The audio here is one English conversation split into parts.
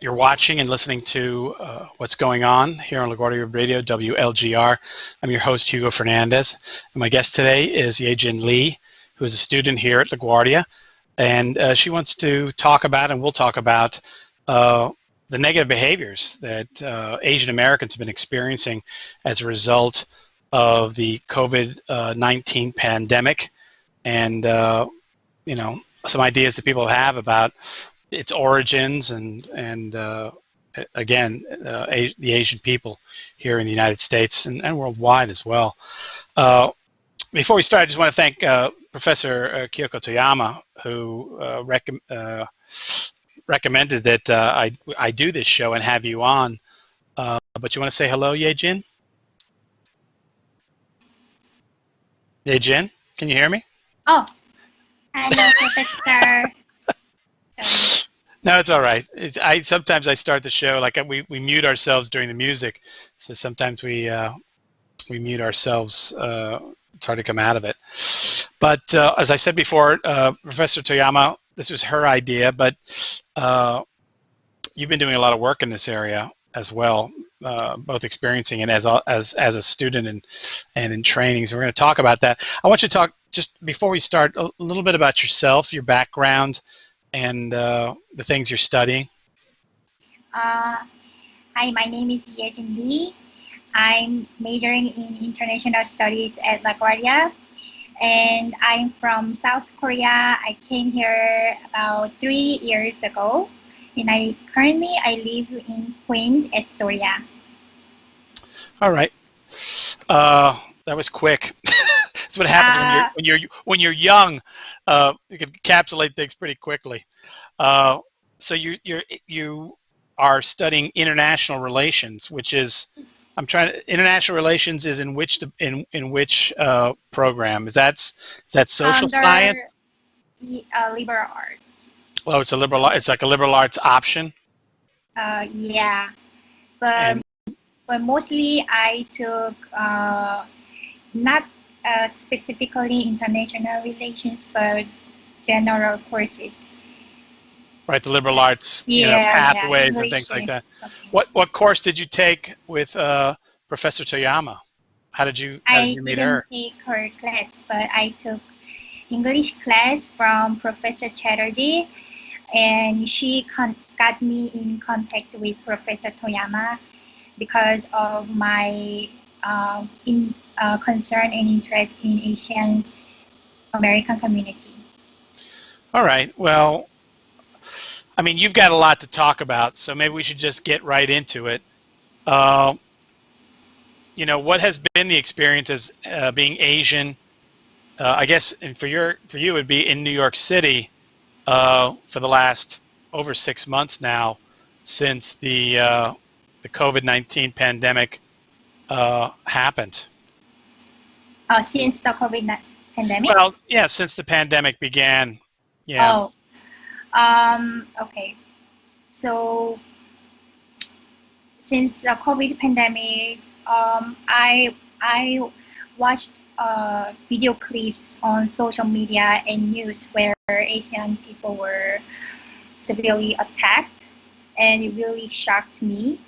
you're watching and listening to what's going on here on LaGuardia Radio, WLGR. I'm your host, Hugo Fernandez. And my guest today is Yejin Lee, who is a student here at LaGuardia. And she wants to talk about, and we'll talk about, the negative behaviors that Asian Americans have been experiencing as a result of the COVID-19 pandemic, and some ideas that people have about its origins and again, the Asian people here in the United States and worldwide as well. Before we start, I just want to thank Professor Kyoko Toyama, who recommended that I do this show and have you on. But you want to say hello, Yejin? Yejin, can you hear me? Oh, hello, Professor. No, it's all right. Sometimes I start the show like we mute ourselves during the music, so sometimes we mute ourselves. It's hard to come out of it. But as I said before, Professor Toyama, this was her idea, but you've been doing a lot of work in this area as well, both experiencing it as a student and in training. So we're going to talk about that. I want you to talk, just before we start, a little bit about yourself, your background, and the things you're studying. Hi, my name is Yejin Lee. I'm majoring in international studies at LaGuardia, and I'm from South Korea. I came here about 3 years ago, and currently I live in Queens, Estonia. All right, that was quick. That's what happens when you're young. You can encapsulate things pretty quickly. So you are studying international relations, which is international relations is in which program? Is that social science? Liberal arts. Oh, it's like a liberal arts option. Yeah, but mostly I took not specifically international relations, but general courses. Right, the liberal arts, pathways and things like that. What course did you take with Professor Toyama? How did you meet her? I didn't take her class, but I took English class from Professor Chatterjee, and she got me in contact with Professor Toyama because of my concern and interest in Asian American community. All right. Well, I mean, you've got a lot to talk about, so maybe we should just get right into it. What has been the experience as being Asian? I guess, and for you, it would be in New York City for the last over 6 months now, since the COVID-19 pandemic happened. Since the COVID pandemic? Well, yeah, since the pandemic began. Yeah. Oh, okay. So since the COVID pandemic, I watched video clips on social media and news where Asian people were severely attacked, and it really shocked me.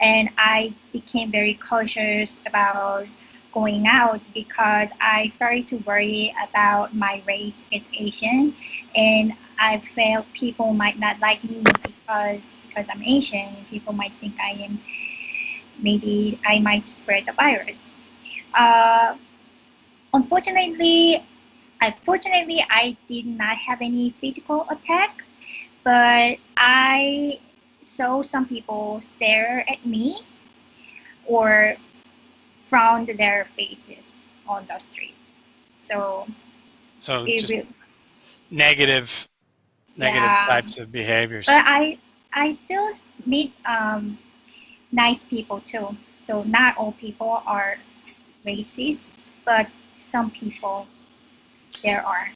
And I became very cautious about going out because I started to worry about my race as Asian, and I felt people might not like me because I'm Asian. People might think maybe I might spread the virus. Unfortunately, I did not have any physical attack, but I saw some people stare at me or frowned their faces on the street. So just negative types of behaviors. But I still meet nice people too. So not all people are racist, but some people there are.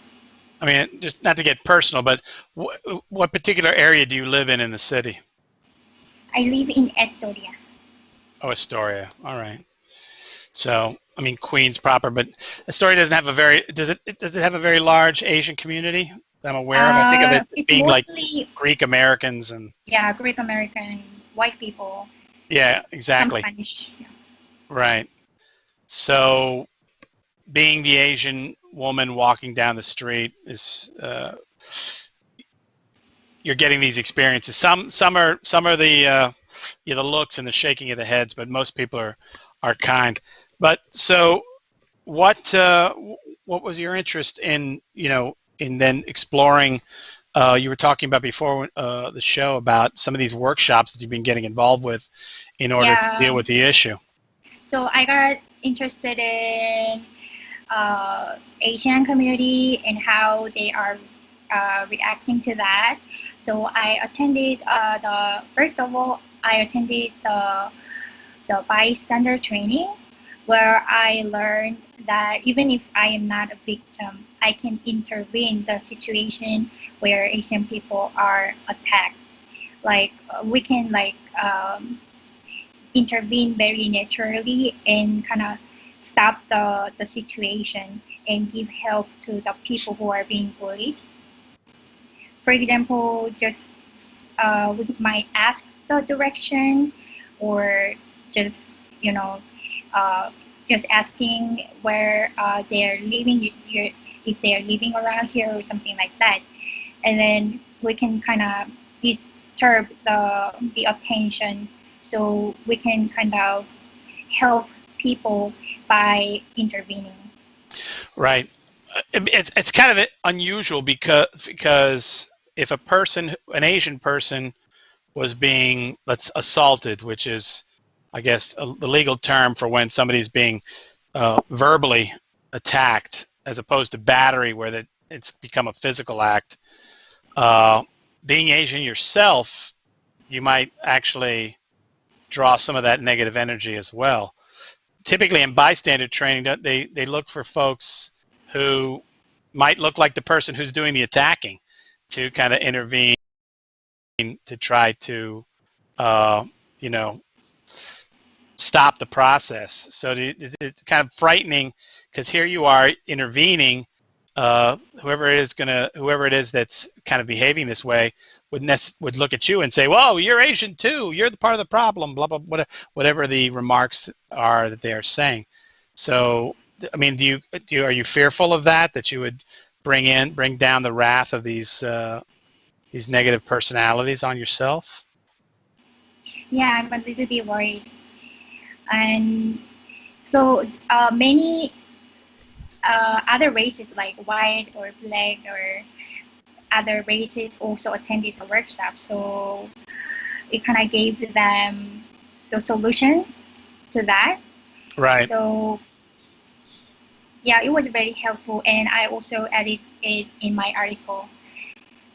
I mean, just not to get personal, but what particular area do you live in the city? I live in Estonia. Oh, Astoria. All right. So, I mean, Queens proper, but Astoria doesn't have does it have a very large Asian community? I'm aware of? I think of it It's being like mostly, Greek Americans and yeah, Greek American, white people, yeah, some exactly. Spanish. Yeah. Right. So being the Asian woman walking down the street is you're getting these experiences. Some are the looks and the shaking of the heads, but most people are kind. But so what what was your interest in in then exploring? You were talking about before the show about some of these workshops that you've been getting involved with in order to deal Yeah. with the issue. So I got interested in Asian community and how they are reacting to that. So I attended the first of all I attended the bystander training where I learned that even if I am not a victim, I can intervene the situation where Asian people are attacked. Like we can intervene very naturally and kind of stop the situation and give help to the people who are being bullied. For example, just we might ask the direction or just, you know, uh, just asking where they're living, if they're living around here or something like that. And then we can kind of disturb the attention so we can kind of help people by intervening. Right. It's kind of unusual because if an Asian person was being let's assaulted, which is I guess the legal term for when somebody's being verbally attacked, as opposed to battery, where it's become a physical act. Uh, Being Asian yourself, you might actually draw some of that negative energy as well. Typically in bystander training, they look for folks who might look like the person who's doing the attacking to kind of intervene to try to uh, you know stop the process. So it's kind of frightening because here you are intervening. Whoever it is that's kind of behaving this way would look at you and say, "Whoa, you're Asian too. You're the part of the problem." Blah blah blah, whatever the remarks are that they are saying. So, I mean, are you fearful of that? That you would bring down the wrath of these negative personalities on yourself? Yeah, I'm a little bit worried. And so many other races like white or black or other races also attended the workshop. So it kind of gave them the solution to that. Right. So yeah, it was very helpful, and I also added it in my article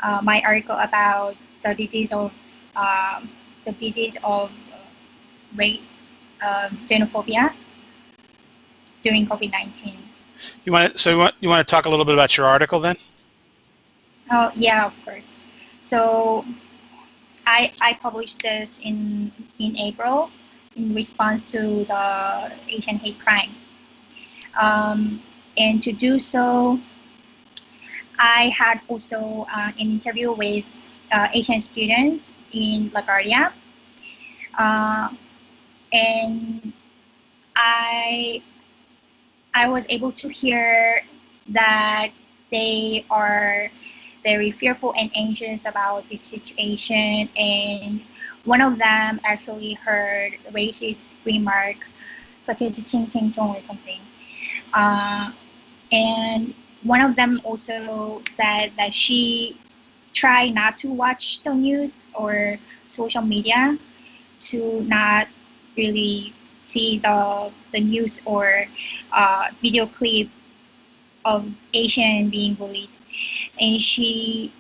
about the disease of um, the disease of race xenophobia during COVID-19. You want to talk a little bit about your article then? Oh yeah, of course. So I published this in April in response to the Asian hate crime. And to do so, I had also an interview with Asian students in LaGuardia, uh, and I I was able to hear that they are very fearful and anxious about this situation, and one of them actually heard racist remark such as "ching ching chong" or something. Uh, and one of them also said that she tried not to watch the news or social media to not really see the news or video clip of Asian being bullied, and she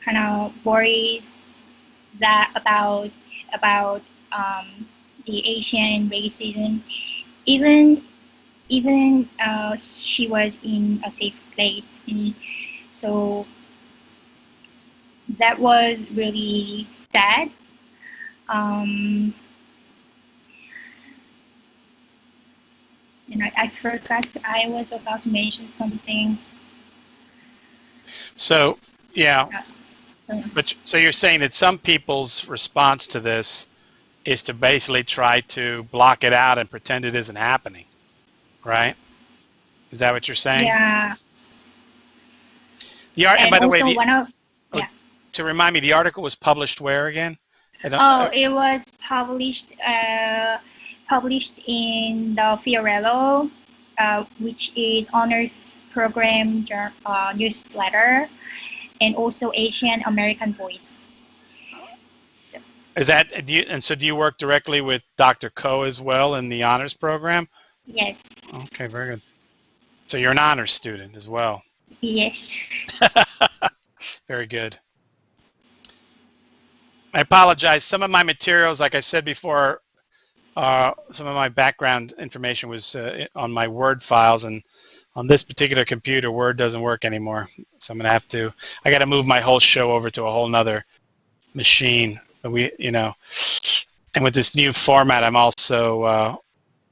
kind of worries that about the Asian racism, even she was in a safe place. And so that was really sad. Um, I forgot. I was about to mention something. So Yeah, So, but so you're saying that some people's response to this is to basically try to block it out and pretend it isn't happening, right? Is that what you're saying? yeah, And and by the way, also one of yeah. to remind me, the article was published where again? I don't. Oh, it was published in the Fiorello, which is honors program newsletter, and also Asian American Voice. So, Is that do you work directly with Dr. Ko as well in the honors program? yes, Okay, very good. So you're an honors student as well. yes. Very good. I apologize. Some of my materials, like I said before, some of my background information was on my Word files, and on this particular computer, Word doesn't work anymore. So I'm gonna I got to move my whole show over to a whole nother machine. But and with this new format, I'm also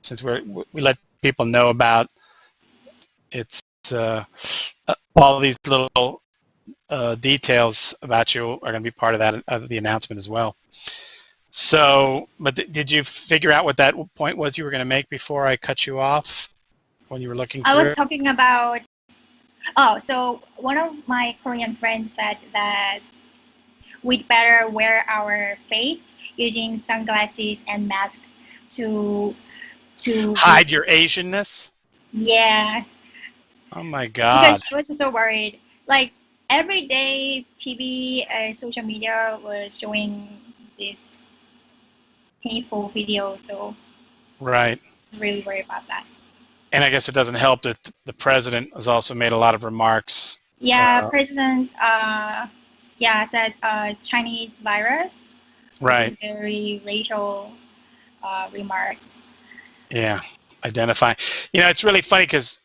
since we let people know about it's all these little details about you are going to be part of that the announcement as well. So, but did you figure out what that point was you were going to make before I cut you off when you were looking I was through? talking about. Oh, so one of my Korean friends said that we'd better wear our face using sunglasses and mask to Hide your Asianness? yeah, Oh my because God. she was so worried. Like every day, TV, social media was showing this painful video, so Right. really worried about that. And I guess it doesn't help that the president has also made a lot of remarks. Yeah, President, yeah, said Chinese virus. This is Right. very racial remark. Yeah. Identifying. It's really funny because,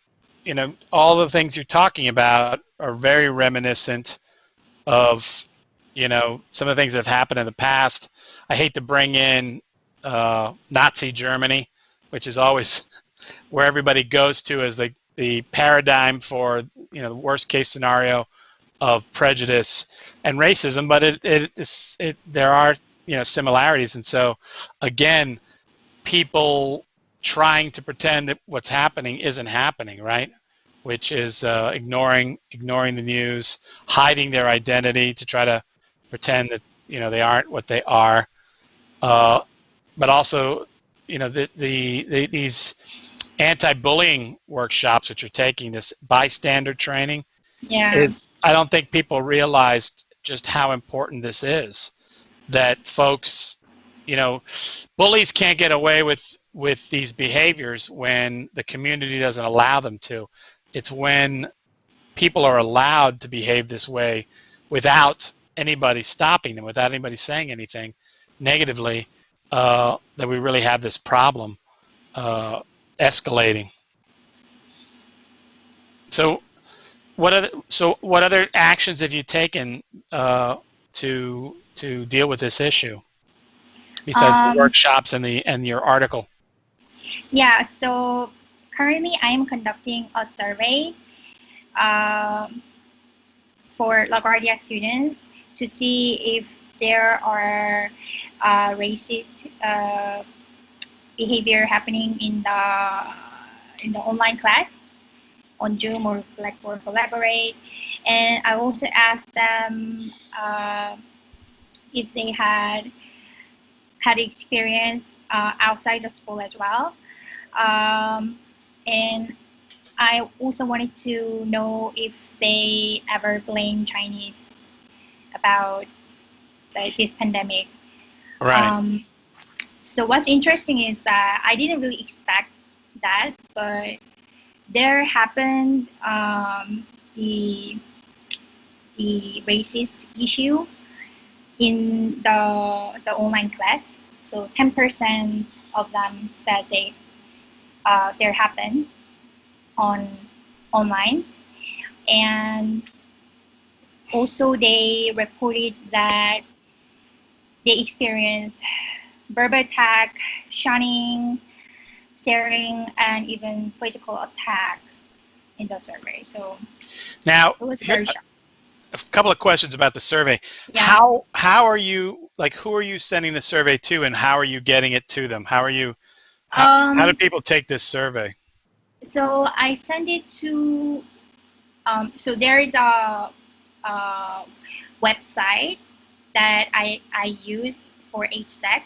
all the things you're talking about are very reminiscent of, some of the things that have happened in the past. I hate to bring in Nazi Germany, which is always where everybody goes to as the paradigm for, the worst case scenario of prejudice and racism, but there are, similarities. And so again, people trying to pretend that what's happening isn't happening, right? Which is ignoring the news, hiding their identity to try to pretend that they aren't what they are. But also, these anti-bullying workshops, which are taking this bystander training, Yeah, is I don't think people realized just how important this is. That folks, bullies can't get away with these behaviors when the community doesn't allow them to. It's when people are allowed to behave this way without anybody stopping them, without anybody saying anything negatively, that we really have this problem escalating. So what other actions have you taken to deal with this issue besides the um, workshops and your article? yeah. So currently, I am conducting a survey um, for LaGuardia students to see if there are racist behavior happening in the online class on Zoom or Collaborate. And I also asked them if they had experience outside the school as well. Um, and I also wanted to know if they ever blame Chinese about this pandemic. Right. Um, so what's interesting is that I didn't really expect that, but there happened the racist issue in the online class. So 10% of them said there happened on online, and also they reported that they experienced verbal attack, shunning, staring, and even physical attack in the survey. So Now, it was very shocking. a couple of questions about the survey. Yeah. How are you, like, who are you sending the survey to, and how are you getting it to them? How do people take this survey? So I send it to, so there is a website that I use for HSEC,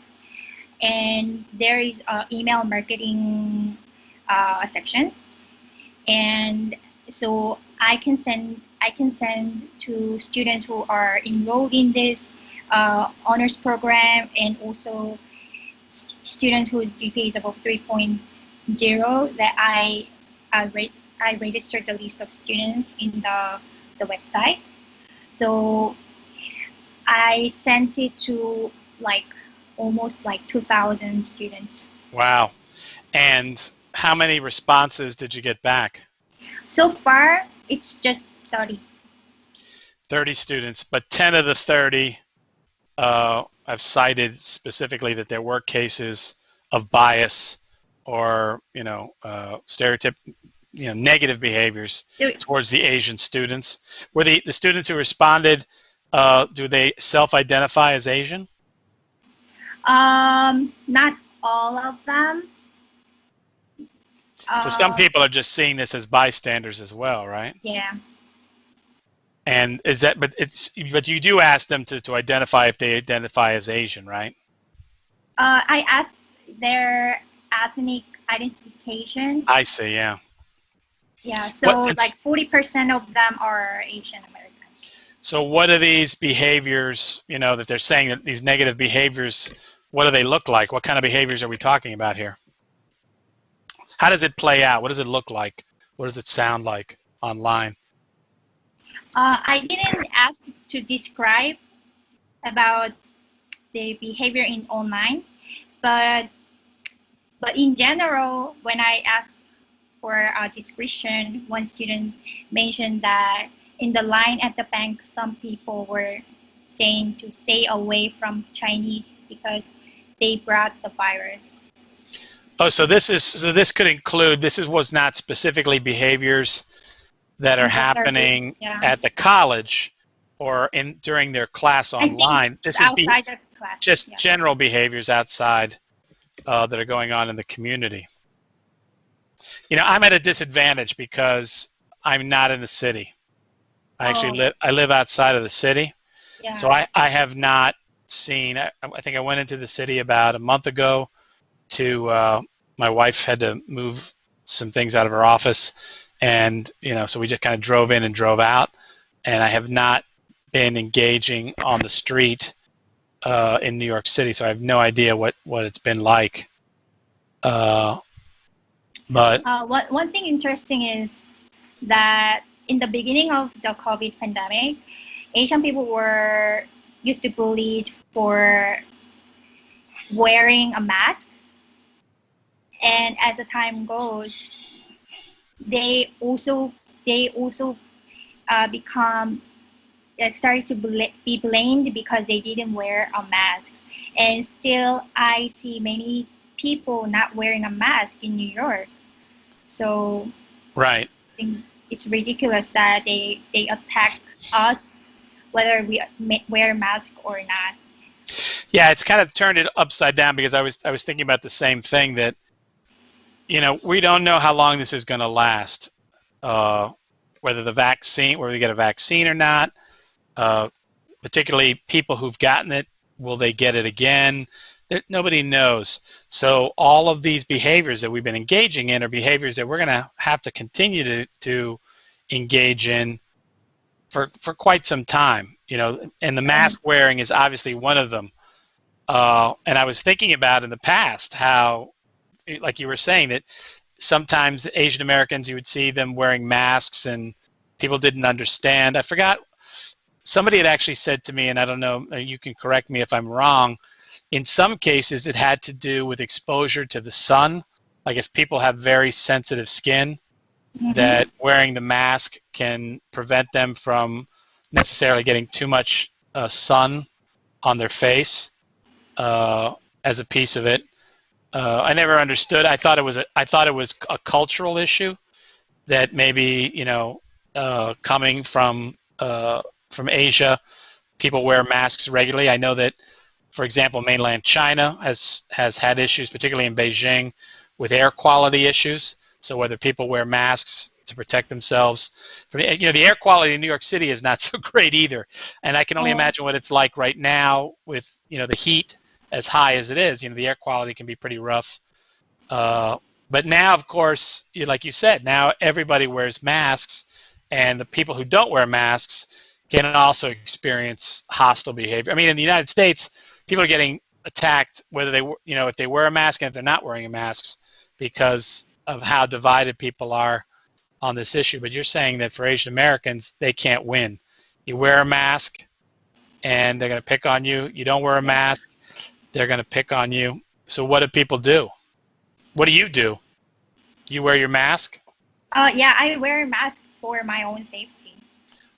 and there is a email marketing section, and so I can send to students who are enrolled in this honors program, and also students whose GPA is above 3.0, that I registered the list of students in the website. So I sent it to like almost like 2,000 students. Wow. And how many responses did you get back? So far, it's just 30. 30 students, but 10 of the 30 have cited specifically that there were cases of bias or, stereotype, negative behaviors towards the Asian students. Were the students who responded, do they self-identify as Asian? Not all of them. So some people are just seeing this as bystanders as well, right? Yeah. And but you do ask them to identify if they identify as Asian, right? I asked their ethnic identification. I see, yeah. Yeah, so like 40% of them are Asian Americans. So what are these behaviors, that they're saying, that these negative behaviors, what do they look like? What kind of behaviors are we talking about here? How does it play out? What does it look like? What does it sound like online? I didn't ask to describe about the behavior in online, but in general, when I asked for a description, one student mentioned that in the line at the bank, some people were saying to stay away from Chinese because they brought the virus. Oh, so this could include, was not specifically behaviors that are happening at the college or during their class online. This is outside the class. Just general behaviors outside that are going on in the community. I'm at a disadvantage because I'm not in the city. I live outside of the city. Yeah. So I have not seen, I think I went into the city about a month ago to, my wife had to move some things out of her office, and so we just kind of drove in and drove out, and I have not been engaging on the street in New York City, so I have no idea what it's been like. But one thing interesting is that in the beginning of the COVID pandemic, Asian people were used to bullied for wearing a mask. And as the time goes, they also started to be blamed because they didn't wear a mask. And still, I see many people not wearing a mask in New York. So right. I think it's ridiculous that they attack us whether we wear a mask or not. Yeah, it's kind of turned it upside down, because I was thinking about the same thing, that we don't know how long this is going to last, whether we get a vaccine or not, particularly people who've gotten it, will they get it again? Nobody knows. So all of these behaviors that we've been engaging in are behaviors that we're going to have to continue to engage in for quite some time, and the mask wearing is obviously one of them. And I was thinking about in the past how, like you were saying, that sometimes Asian Americans, you would see them wearing masks and people didn't understand. I forgot, somebody had actually said to me, and I don't know, you can correct me if I'm wrong, in some cases it had to do with exposure to the sun. Like if people have very sensitive skin, that wearing the mask can prevent them from necessarily getting too much sun on their face as a piece of it. I never understood. I thought it was a cultural issue, that maybe coming from from Asia, people wear masks regularly. I know that, for example, mainland China has had issues, particularly in Beijing, with air quality issues. So whether people wear masks to protect themselves, the air quality in New York City is not so great either. And I can only imagine what it's like right now with the heat as high as it is. The air quality can be pretty rough. But now, of course, like you said, now everybody wears masks, and the people who don't wear masks can also experience hostile behavior. I mean, in the United States, people are getting attacked whether they, if they wear a mask and if they're not wearing a mask, because of how divided people are on this issue. But you're saying that for Asian Americans, they can't win. You wear a mask, and they're going to pick on you. You don't wear a mask, they're going to pick on you. So what do people do? What do? You wear your mask? Yeah, I wear a mask for my own safety.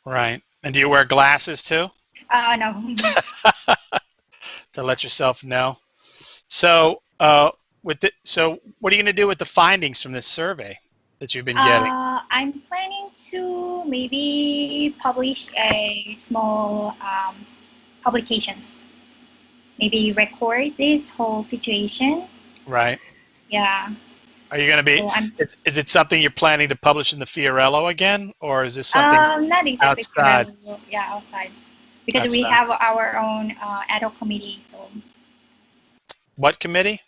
Right. And do you wear glasses too? No. To let yourself know. So, so what are you going to do with the findings from this survey that you've been getting? I'm planning to maybe publish a small publication. Maybe record this whole situation. Right. Yeah. Are you going to be? So is it something you're planning to publish in the Fiorello again, or is this something not exactly outside? Fiorello. Yeah, outside. Because we have our own ad hoc committee. So. What committee?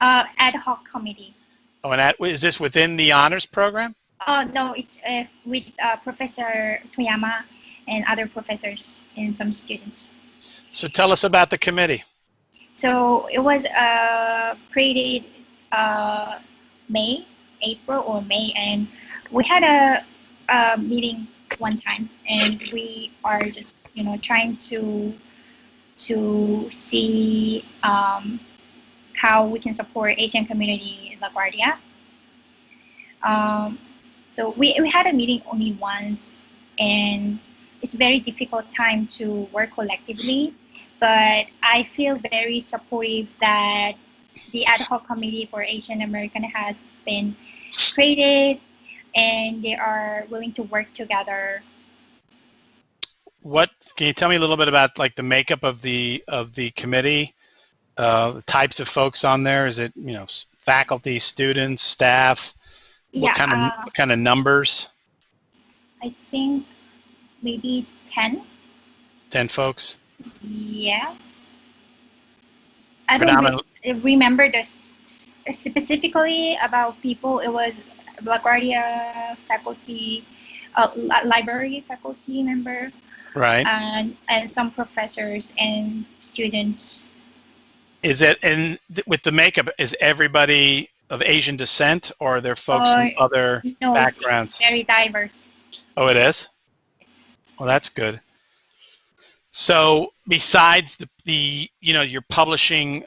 Ad hoc committee. Oh, and is this within the honors program? No, it's with Professor Toyama and other professors and some students. So tell us about the committee. So it was created April or May, and we had a meeting one time, and we are just trying to see how we can support Asian community in LaGuardia. So we had a meeting only once, and it's a very difficult time to work collectively, but I feel very supportive that the ad hoc committee for Asian American has been created, and they are willing to work together. Can you tell me a little bit about the makeup of the committee, the types of folks on there? Is it faculty, students, staff? Yeah, what kind of numbers? I think maybe 10. 10 folks? Yeah. I don't remember this specifically about people. It was LaGuardia faculty, library faculty member, right, and some professors and students. Is it with the makeup? Is everybody of Asian descent, or are there folks from other backgrounds? It's very diverse. Oh, it is? Well, that's good. So besides you're publishing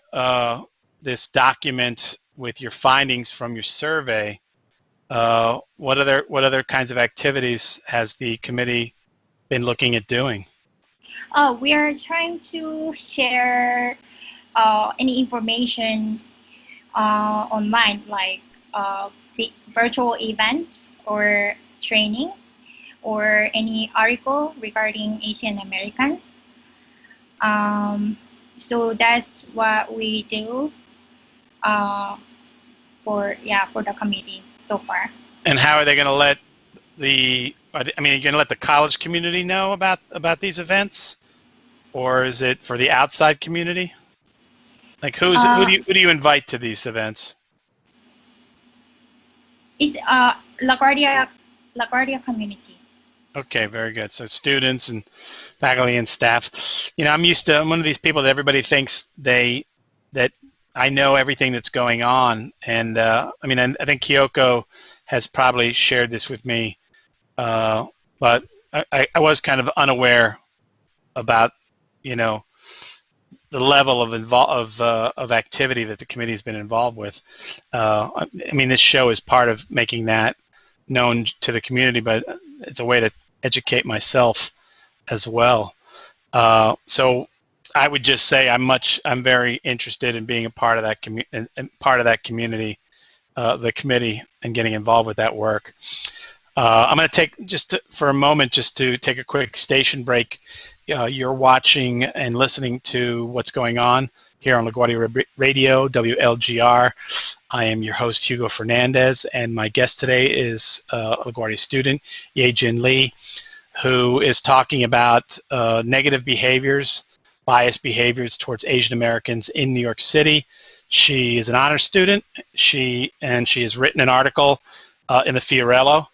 this document with your findings from your survey, what other kinds of activities has the committee been looking at doing? We are trying to share any information online, like the virtual events or training, or any article regarding Asian American. So that's what we do for the committee so far. And how are they going to let are you going to let the college community know about these events, or is it for the outside community? Like who do you invite to these events? It's LaGuardia community. Okay, very good. So students and faculty and staff. I'm one of these people that everybody thinks that I know everything that's going on. And I think Kyoko has probably shared this with me, but I was kind of unaware about, the level of activity that the committee has been involved with. This show is part of making that known to the community, but it's a way to educate myself as well. So I would just say I'm very interested in being a part of that community, the committee, and getting involved with that work. I'm going to take for a moment just to take a quick station break. You're watching and listening to what's going on here on LaGuardia Radio, WLGR. I am your host, Hugo Fernandez, and my guest today is a LaGuardia student, Yejin Lee, who is talking about negative behaviors, biased behaviors towards Asian Americans in New York City. She is an honors student. She has written an article in the Fiorello,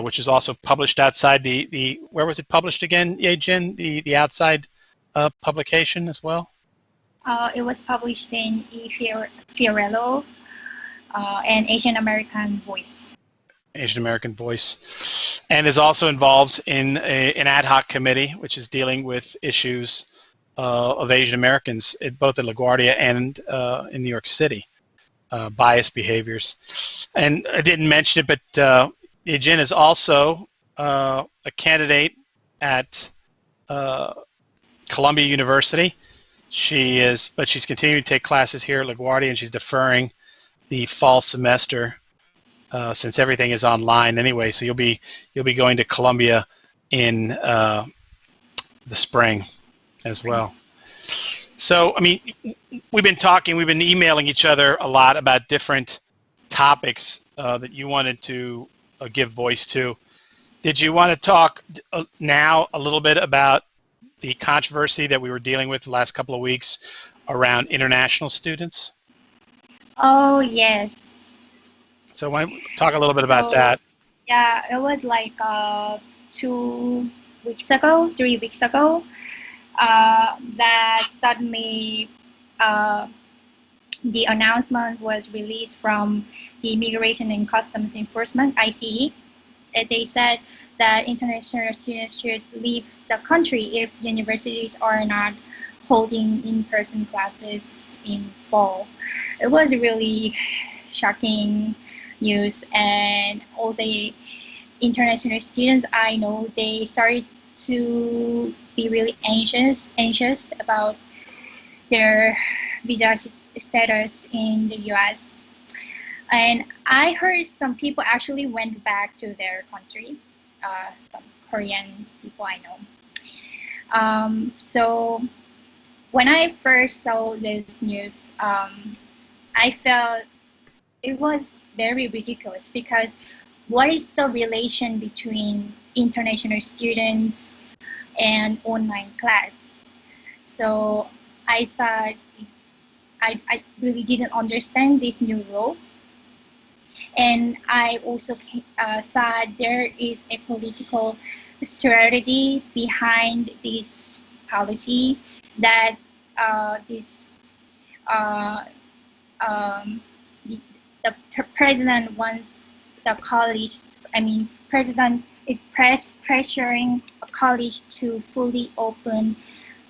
which is also published outside the where was it published again, Yejin? The outside publication as well? It was published in Fiorello, and Asian American Voice. Asian American Voice, and is also involved in an ad hoc committee which is dealing with issues of Asian Americans both in LaGuardia and in New York City, biased behaviors. And I didn't mention it, but Yejin is also a candidate at Columbia University. But she's continuing to take classes here at LaGuardia, and she's deferring the fall semester since everything is online anyway. So you'll be going to Columbia in the spring as well. So, I mean, we've been emailing each other a lot about different topics that you wanted to give voice to. Did you want to talk now a little bit about the controversy that we were dealing with the last couple of weeks around international students? Oh, yes. So why don't we talk a little bit about that? Yeah, it was like 3 weeks ago, that suddenly the announcement was released from the Immigration and Customs Enforcement, ICE. They said that international students should leave the country if universities are not holding in-person classes in fall. It was really shocking news, and all the international students I know, they started to be really anxious about their visa status in the US. And I heard some people actually went back to their country, some Korean people I know. So when I first saw this news, I felt it was very ridiculous, because what is the relation between international students and online class? So I thought I really didn't understand this new rule. And I also thought there is a political strategy behind this policy, that this the president wants the college, president is pressuring a college to fully open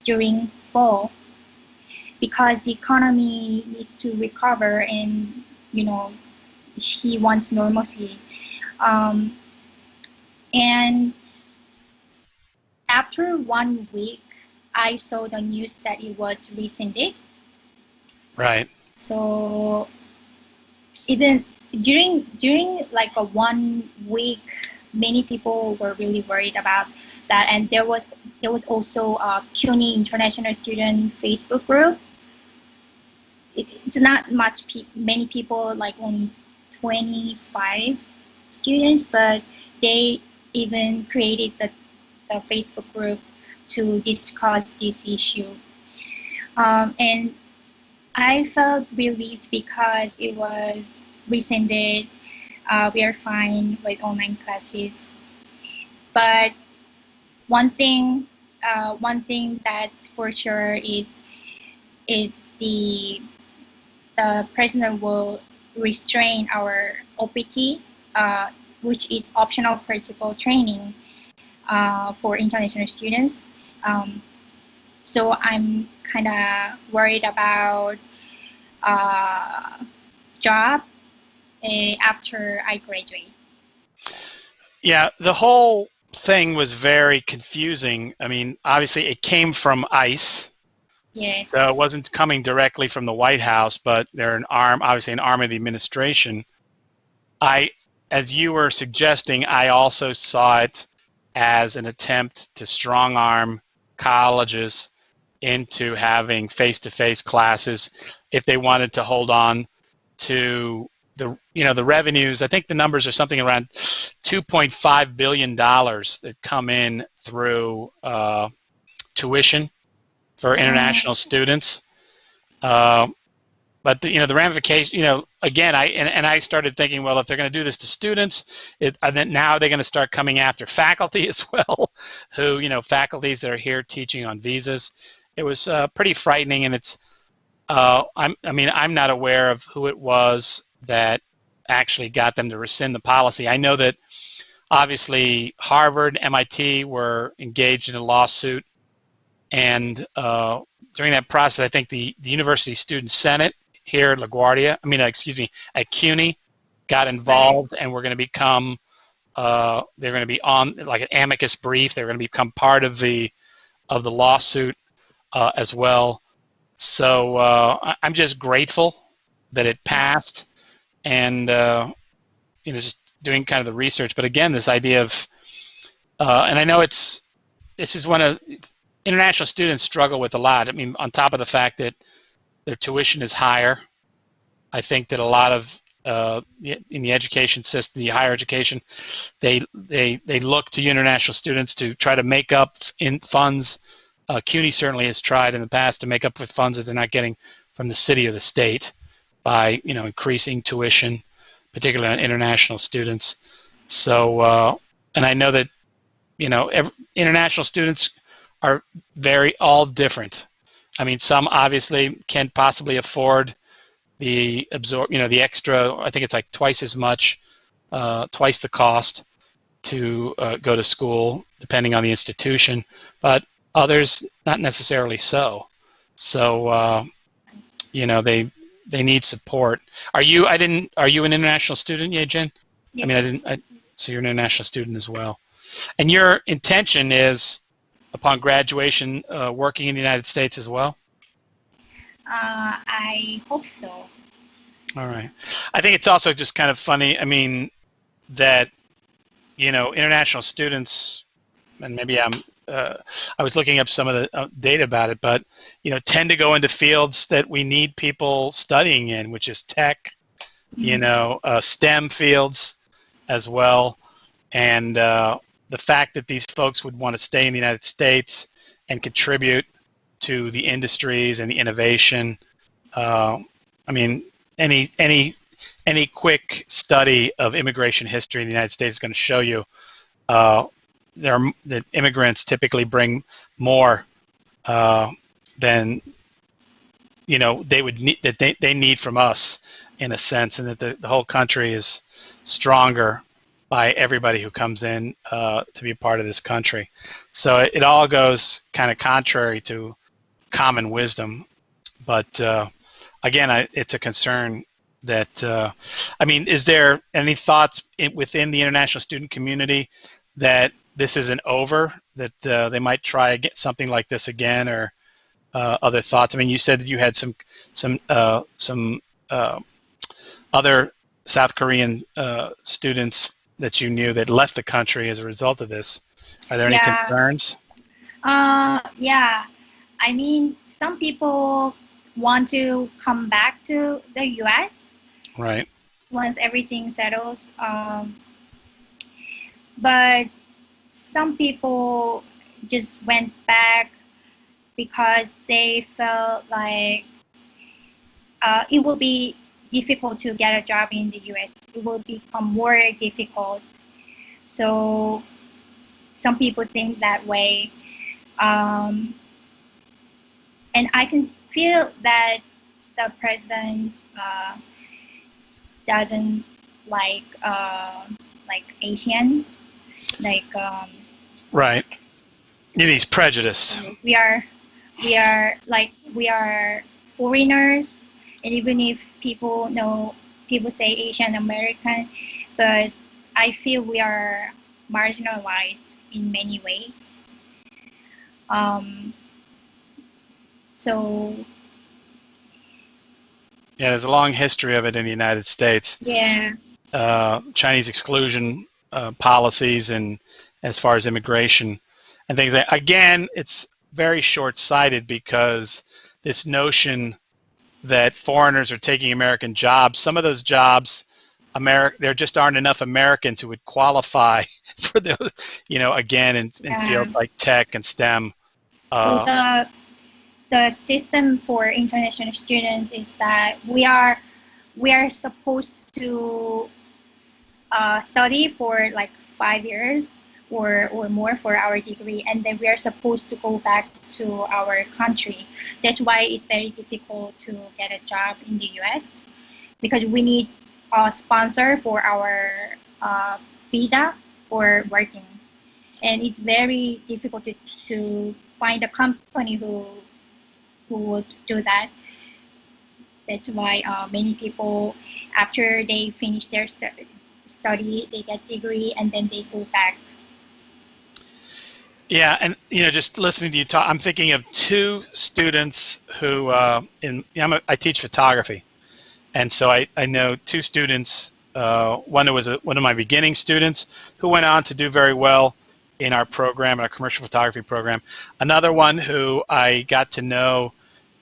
during fall, because the economy needs to recover, and he wants normalcy. And after 1 week, I saw the news that it was rescinded. Right. So even during like a 1 week, many people were really worried about that. And there was also a CUNY international student Facebook group. It's not many people, like only 25 students, but they even created the Facebook group to discuss this issue. And I felt relieved because it was rescinded. We are fine with online classes. But one thing that's for sure is the president will restrain our OPT, which is optional practical training for international students. So I'm kind of worried about job after I graduate. Yeah, the whole thing was very confusing. I mean, obviously it came from ICE. Yeah. So it wasn't coming directly from the White House, but they're obviously an arm of the administration. I as you were suggesting, I also saw it as an attempt to strong arm colleges into having face-to-face classes if they wanted to hold on to the revenues. I think the numbers are something around $2.5 billion that come in through tuition for international students. But the ramification, again, I started thinking, well, if they're going to do this to students, and then now they're going to start coming after faculty as well, who, faculties that are here teaching on visas. It was pretty frightening, and it's, I'm not aware of who it was that actually got them to rescind the policy. I know that obviously Harvard, MIT were engaged in a lawsuit, and during that process, I think the University Student Senate here at LaGuardia, at CUNY, got involved, and we're going to become, they're going to be on like an amicus brief. They're going to become part of the lawsuit as well. So I'm just grateful that it passed, and just doing kind of the research. But again, this idea of, and I know this is one of international students struggle with a lot. I mean, on top of the fact that their tuition is higher, I think that a lot of in the education system, the higher education, they look to international students to try to make up in funds. CUNY certainly has tried in the past to make up with funds that they're not getting from the city or the state by increasing tuition, particularly on international students. So, and I know that international students are all different. I mean, some obviously can possibly afford the extra. I think it's like twice as much, twice the cost to go to school, depending on the institution. But others, not necessarily so. So, they need support. Are you an international student, Yejin? Yeah. I mean, so you're an international student as well. And your intention is, upon graduation, working in the United States as well? I hope so. All right. I think it's also just kind of funny, I mean, that, international students, and maybe I was looking up some of the data about it, but, tend to go into fields that we need people studying in, which is tech, STEM fields as well. And the fact that these folks would want to stay in the United States and contribute to the industries and the innovation. I mean, any quick study of immigration history in the United States is going to show you that immigrants typically bring more than they need from us, in a sense, and that the whole country is stronger by everybody who comes in to be a part of this country. So it all goes kind of contrary to common wisdom. But again, it's a concern that, is there any thoughts within the international student community that this isn't over, that they might try get something like this again, or other thoughts? I mean, you said that you had some other South Korean students that you knew that left the country as a result of this. Are there any concerns? Yeah. I mean, some people want to come back to the U.S. Right. once everything settles. But some people just went back because they felt like it will be difficult to get a job in the U.S. It will become more difficult. So some people think that way. And I can feel that the president doesn't like Asian, right. He's prejudiced. We are foreigners, and even if people say Asian American, but I feel we are marginalized in many ways. So yeah, there's a long history of it in the United States. Yeah. Chinese exclusion policies and as far as immigration and things. Again, it's very short-sighted because this notion that foreigners are taking American jobs, some of those jobs, there just aren't enough Americans who would qualify for those, again, in fields like tech and STEM. So the system for international students is that we are supposed to study for like 5 years or more for our degree, and then we are supposed to go back to our country. That's why it's very difficult to get a job in the US, because we need a sponsor for our visa for working, and it's very difficult to find a company who would do that. That's why many people, after they finish their study, they get degree, and then they go back. Yeah, and just listening to you talk, I'm thinking of two students who I teach photography, and so I know two students. One who was one of my beginning students who went on to do very well in our program, in our commercial photography program. Another one who I got to know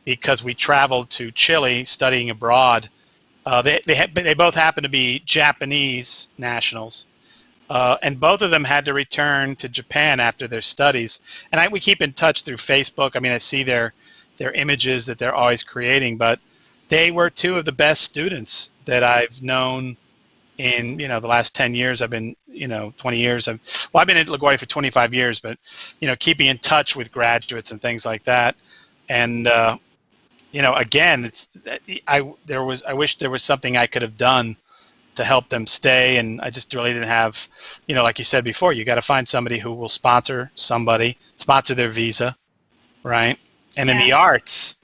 because we traveled to Chile studying abroad. They both happen to be Japanese nationals. And both of them had to return to Japan after their studies. And we keep in touch through Facebook. I mean, I see their images that they're always creating, but they were two of the best students that I've known in, the last 10 years. I've been, 20 years. I've been at LaGuardia for 25 years, but, keeping in touch with graduates and things like that. And, again, I wish there was something I could have done to help them stay, and I just really didn't have, like you said before, you got to find somebody who will sponsor their visa, right? And in the arts,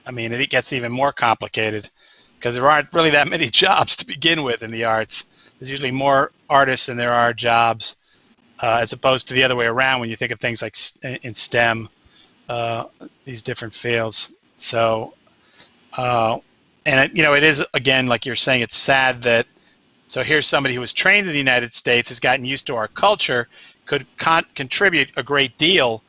I mean, it gets even more complicated because there aren't really that many jobs to begin with in the arts. There's usually more artists than there are jobs, as opposed to the other way around when you think of things like in STEM, these different fields. So, and it is, again, like you're saying, it's sad that, so here's somebody who was trained in the United States, has gotten used to our culture, could contribute a great deal,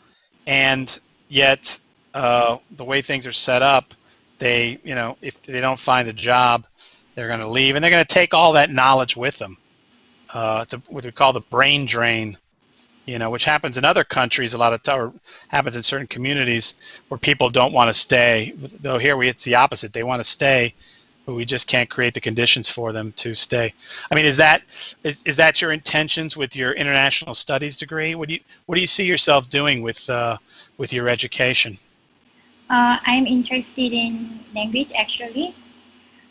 and yet the way things are set up, they, if they don't find a job, they're going to leave, and they're going to take all that knowledge with them. It's what we call the brain drain, which happens in other countries a lot of time, or happens in certain communities where people don't want to stay. Though here it's the opposite; they want to stay, but we just can't create the conditions for them to stay. I mean, is that your intentions with your international studies degree? What do you see yourself doing with your education? I'm interested in language, actually.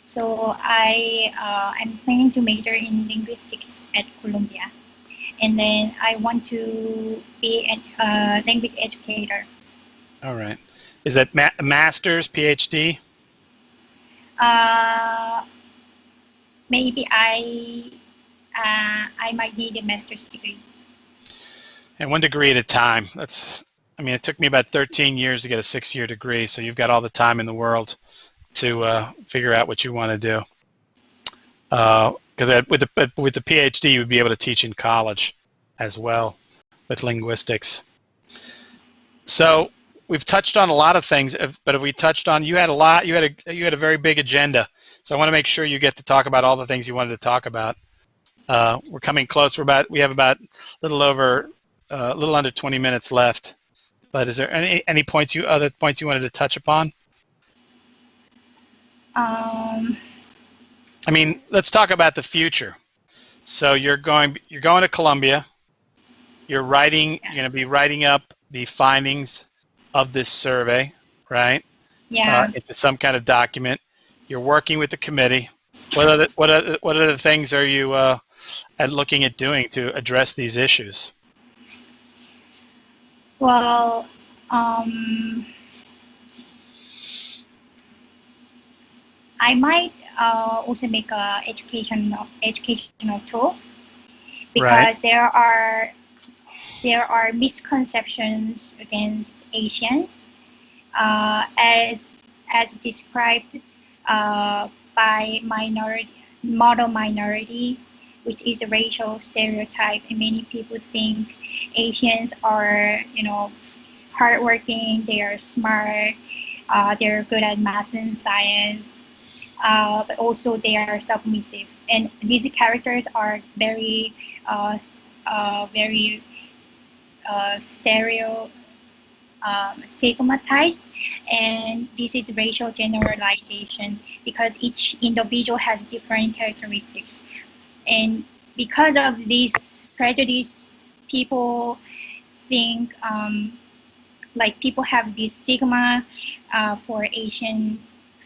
So I'm planning to major in linguistics at Columbia, and then I want to be a language educator. All right. Is that master's, PhD? Maybe I might need a master's degree. And one degree at a time. It took me about 13 years to get a 6-year degree, so you've got all the time in the world to figure out what you want to do. Because with the PhD, you would be able to teach in college as well with linguistics. So we've touched on a lot of things, but if we touched on, you had a very big agenda. So I want to make sure you get to talk about all the things you wanted to talk about. We're coming close. We have about a little under 20 minutes left. But is there any other points you wanted to touch upon? Let's talk about the future. So you're going to Columbia. You're going to be writing up the findings of this survey, right? Yeah. Into some kind of document. You're working with the committee. What other things are you looking at doing to address these issues? Well, I might also make a educational tool, because right. there are misconceptions against Asian, as described by model minority which is a racial stereotype. And many people think Asians are, hardworking, they are smart, they're good at math and science, but also they are submissive. And these characters are very stereo stigmatized, and this is racial generalization because each individual has different characteristics, and because of this prejudice, people think like people have this stigma for Asian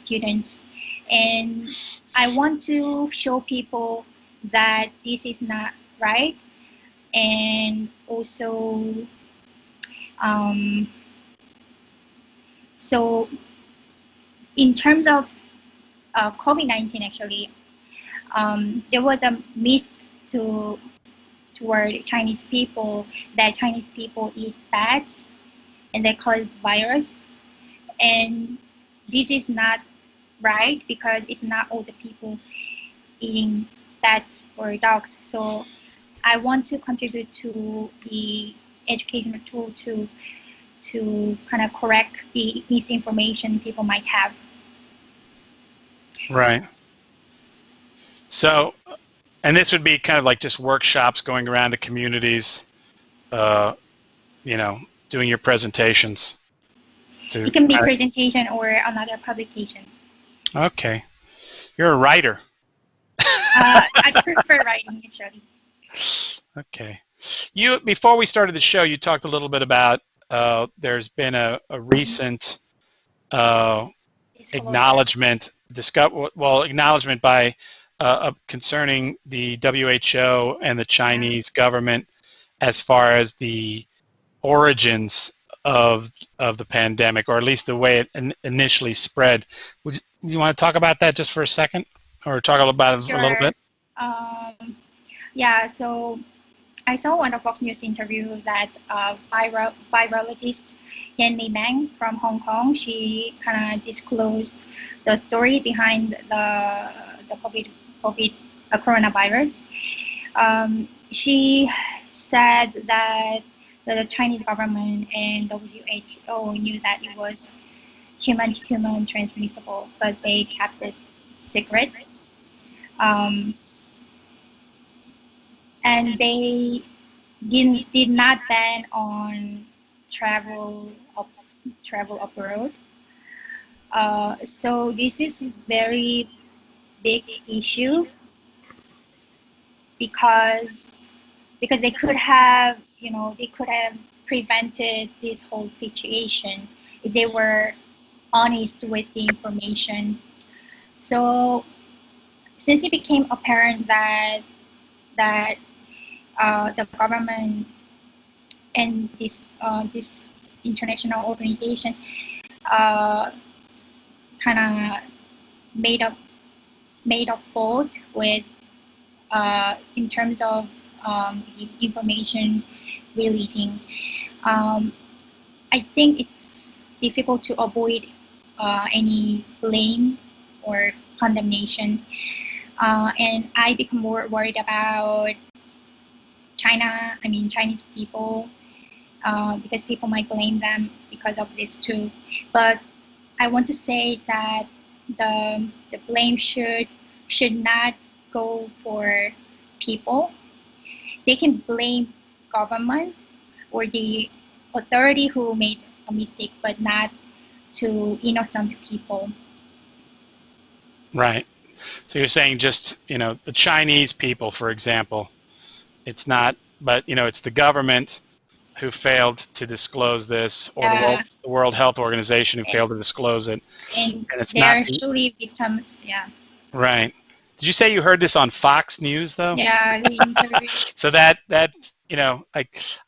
students, and I want to show people that this is not right, and also um, so in terms of COVID-19, actually, there was a myth toward Chinese people that Chinese people eat bats and they call it virus. And this is not right because it's not all the people eating bats or dogs. So I want to contribute to the educational tool to kind of correct the misinformation people might have. Right. So, and this would be kind of like just workshops going around the communities, doing your presentations. It can be presentation or another publication. Okay. You're a writer. I prefer writing, actually. Okay. Before we started the show, you talked a little bit about there's been a recent acknowledgement by concerning the WHO and the Chinese government as far as the origins of the pandemic, or at least the way it initially spread. Would you want to talk about that just for a second, or talk about it Sure. a little bit? Yeah, so I saw one of Fox News interview that virologist Yejin Lee from Hong Kong. She kind of disclosed the story behind the COVID coronavirus. She said that the Chinese government and WHO knew that it was human-to-human transmissible, but they kept it secret. And they did not ban on travel abroad. So this is a very big issue because they could have prevented this whole situation if they were honest with the information. So since it became apparent that the government and this international organization kind of made a fault with in terms of the information releasing. I think it's difficult to avoid any blame or condemnation, and I become more worried about Chinese people, because people might blame them because of this too. But I want to say that the blame should not go for people. They can blame government or the authority who made a mistake, but not to innocent people. Right. So you're saying just, the Chinese people, for example, it's not, but, it's the government who failed to disclose this, or the World Health Organization who failed to disclose it. And it's they're actually victims, yeah. Right. Did you say you heard this on Fox News, though? Yeah, the interview. So that I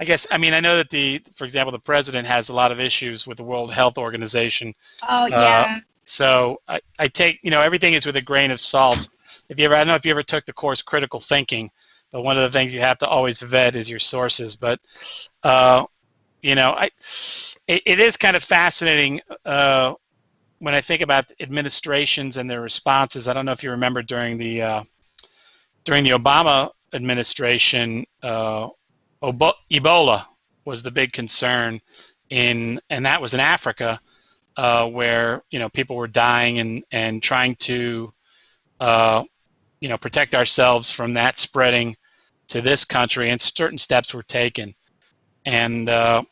guess, I know that for example, the president has a lot of issues with the World Health Organization. Oh, yeah. So I take, everything is with a grain of salt. I don't know if you ever took the course Critical Thinking, but one of the things you have to always vet is your sources. But, it is kind of fascinating when I think about administrations and their responses. I don't know if you remember during the Obama administration, Ebola was the big concern and that was in Africa, where people were dying and trying to protect ourselves from that spreading to this country, and certain steps were taken. And now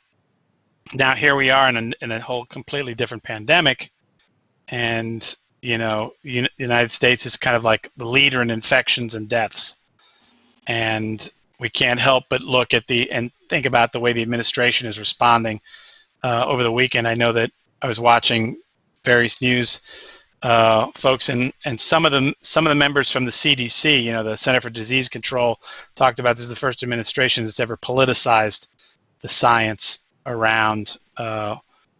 here we are in a whole completely different pandemic, and the United States is kind of like the leader in infections and deaths, and we can't help but look at and think about the way the administration is responding. Over the weekend, I know that I was watching various news folks, and some of the members from the CDC, the Center for Disease Control, talked about this is the first administration that's ever politicized the science around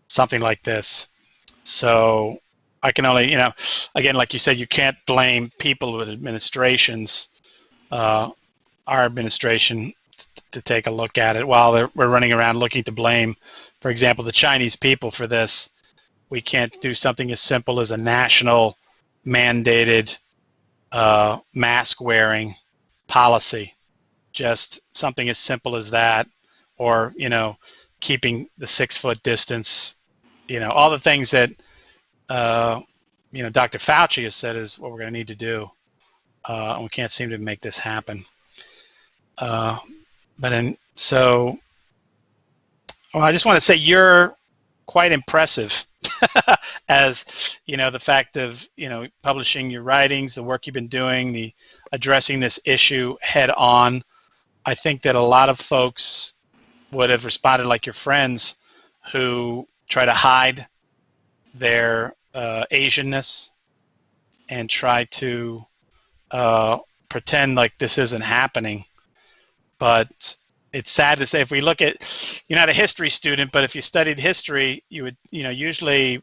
something like this. So I can only, again, like you said, you can't blame people with administrations, our administration, to take a look at it while we're running around looking to blame, for example, the Chinese people for this. We can't do something as simple as a national mandated mask wearing policy. Just something as simple as that, or keeping the 6-foot distance. All the things that Dr. Fauci has said is what we're going to need to do, and we can't seem to make this happen. Well, I just want to say you're quite impressive. As the fact of publishing your writings, the work you've been doing, addressing this issue head on. I think that a lot of folks would have responded like your friends who try to hide their Asianness and try to pretend like this isn't happening. But it's sad to say, if we look at, you're not a history student, but if you studied history, you would, usually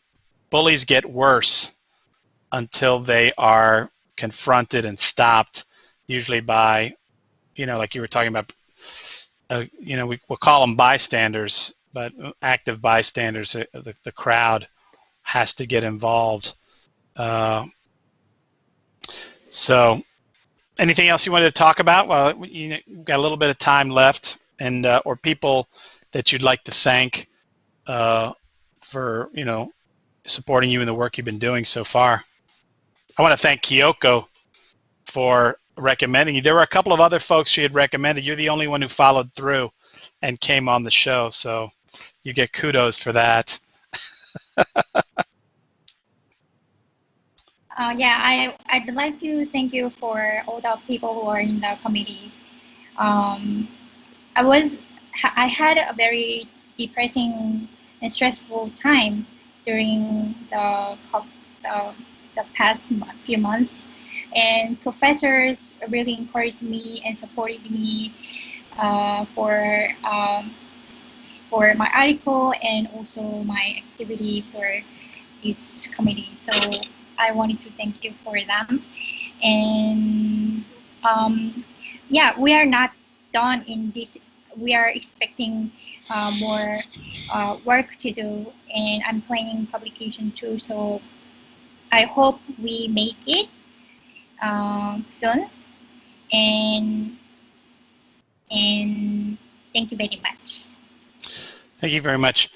bullies get worse until they are confronted and stopped, usually by, like you were talking about, we'll call them bystanders, but active bystanders, the crowd has to get involved. So anything else you wanted to talk about? Well, we've got a little bit of time left, and or people that you'd like to thank for supporting you in the work you've been doing so far. I want to thank Kyoko for recommending you. There were a couple of other folks she had recommended. You're the only one who followed through and came on the show, so you get kudos for that. I'd like to thank you for all the people who are in the committee. I had a very depressing and stressful time during the past few months, and professors really encouraged me and supported me for my article and also my activity for this committee. So I wanted to thank you for them. And we are not done in this. We are expecting more work to do, and I'm planning publication too. So I hope we make it soon. And thank you very much. Thank you very much.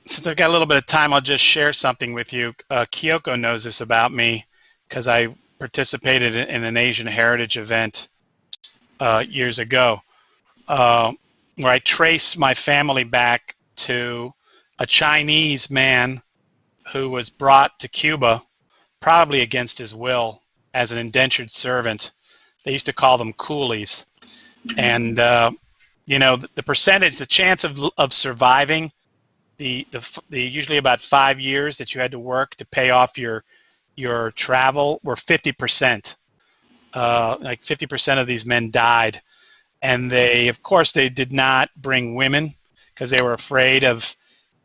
Since I've got a little bit of time, I'll just share something with you. Kyoko knows this about me because I participated in an Asian heritage event years ago, where I trace my family back to a Chinese man who was brought to Cuba, probably against his will, as an indentured servant. They used to call them coolies. And the percentage, the chance of surviving the usually about 5 years that you had to work to pay off your travel were 50%. Like 50% of these men died, and of course they did not bring women because they were afraid of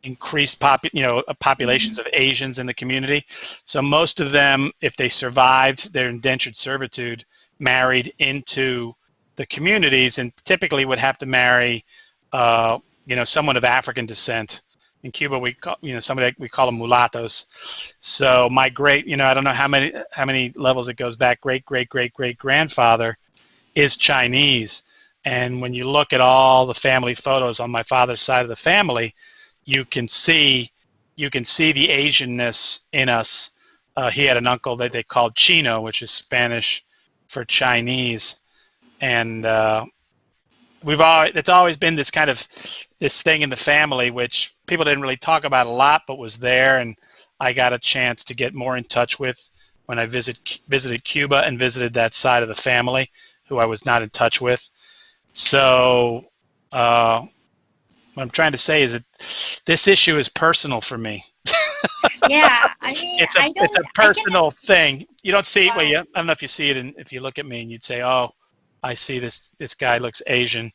increased populations of Asians in the community. So most of them, if they survived their indentured servitude, married into the communities, and typically would have to marry someone of African descent. In Cuba, we call we call them mulattoes. So my great, I don't know how many levels it goes back, great grandfather is Chinese. And when you look at all the family photos on my father's side of the family, you can see the Asianness in us. He had an uncle that they called Chino, which is Spanish for Chinese, and it's always been this kind of this thing in the family, which people didn't really talk about a lot, but was there, and I got a chance to get more in touch with when I visited Cuba and visited that side of the family, who I was not in touch with. So what I'm trying to say is that this issue is personal for me. Yeah, I mean, It's a personal thing. You don't see it. Well, I don't know if you see it, and if you look at me and you'd say, "Oh, I see this guy looks Asian,"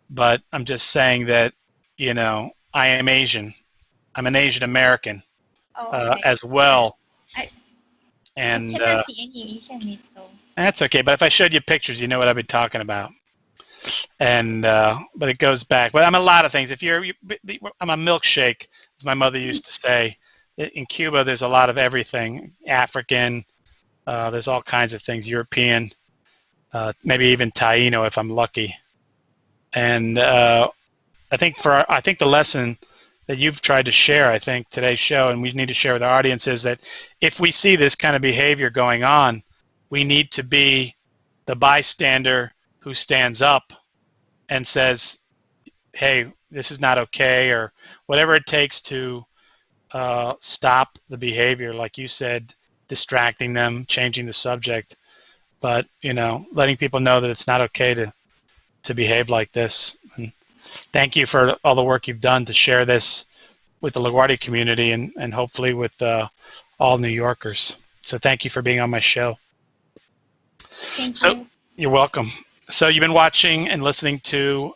but I'm just saying that, I am Asian. I'm an Asian American okay. as well. I And cannot see any Asianness though. that's okay. But if I showed you pictures, you know what I've been talking about. And but it goes back. But I'm a lot of things. I'm a milkshake, as my mother used to say. In Cuba, there's a lot of everything. African. There's all kinds of things. European. Maybe even Taino if I'm lucky. And I think the lesson that you've tried to share, I think, today's show, and we need to share with our audience, is that if we see this kind of behavior going on, we need to be the bystander who stands up and says, hey, this is not okay, or whatever it takes to stop the behavior, like you said, distracting them, changing the subject, but letting people know that it's not okay to behave like this. And thank you for all the work you've done to share this with the LaGuardia community and hopefully with all New Yorkers. So thank you for being on my show. Thank you. You're welcome. So you've been watching and listening to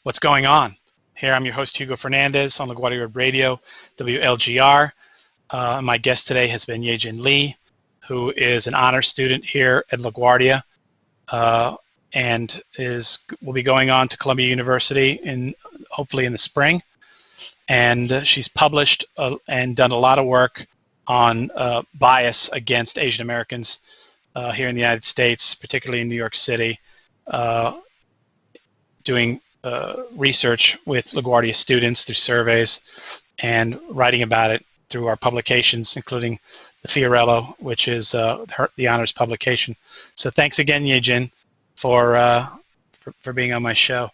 What's Going On. Here I'm your host, Hugo Fernandez, on LaGuardia Radio, WLGR. My guest today has been Yejin Lee, who is an honor student here at LaGuardia and will be going on to Columbia University hopefully in the spring. And she's published and done a lot of work on bias against Asian Americans here in the United States, particularly in New York City, doing research with LaGuardia students through surveys and writing about it through our publications, including the Fiorello, which is the honors publication. So thanks again, Yejin, for being on my show.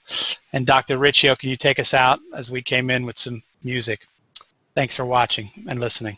And Dr. Riccio, can you take us out as we came in with some music? Thanks for watching and listening.